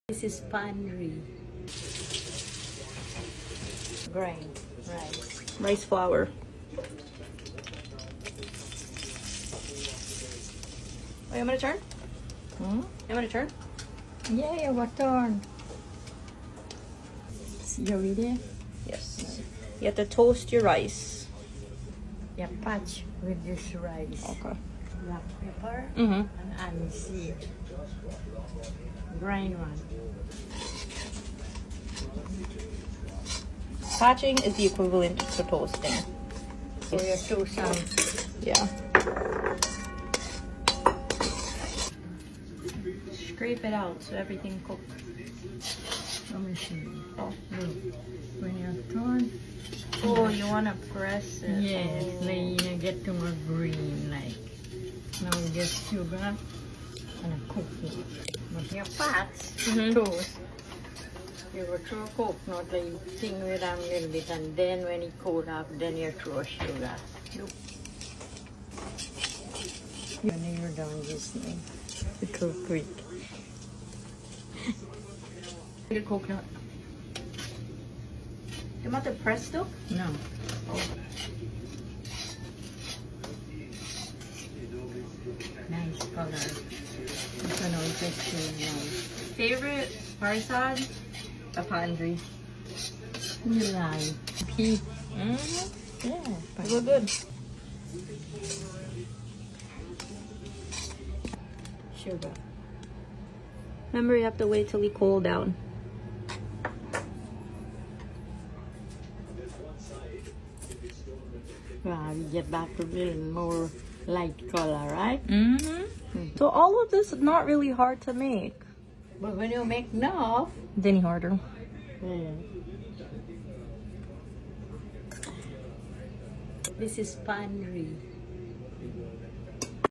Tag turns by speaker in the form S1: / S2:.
S1: This is Pandri. Grain, rice.
S2: Rice flour. Oh, you want me to turn? You want me to turn?
S1: Yeah, what on? You ready?
S2: Yes. You have to toast your rice.
S1: Yeah, patch with this rice.
S2: Okay.
S1: Black pepper
S2: Mm-hmm.
S1: and onion seed. Grind one.
S2: Patching is the equivalent to toasting.
S1: So you toast some.
S2: Yeah.
S1: Scrape it out so everything cooks. Let me see.
S2: Oh.
S1: Look, when you turn,
S2: Oh, you want to press it?
S1: yes,
S2: Oh.
S1: then you get to more green like. Now you get sugar and cook it. But your pots, toast, you will throw coconut, like you sing with them a little bit, and then when it cold up, then you throw sugar. Look. When you're done this thing, it's so quick.
S2: The coconut. You want to press though?
S1: No. Nice color. This one will get too nice.
S2: Favorite parsan? The Pandri.
S1: You like pea?
S2: Mm-hmm.
S1: Yeah.
S2: They look good.
S1: Sugar.
S2: Remember, you have to wait till we cool down.
S1: Wow, you get back to a little more light color, right?
S2: Mm-hmm. So all of this is not really hard to make.
S1: But when you make enough,
S2: Then harder.
S1: yeah. This is Pandri.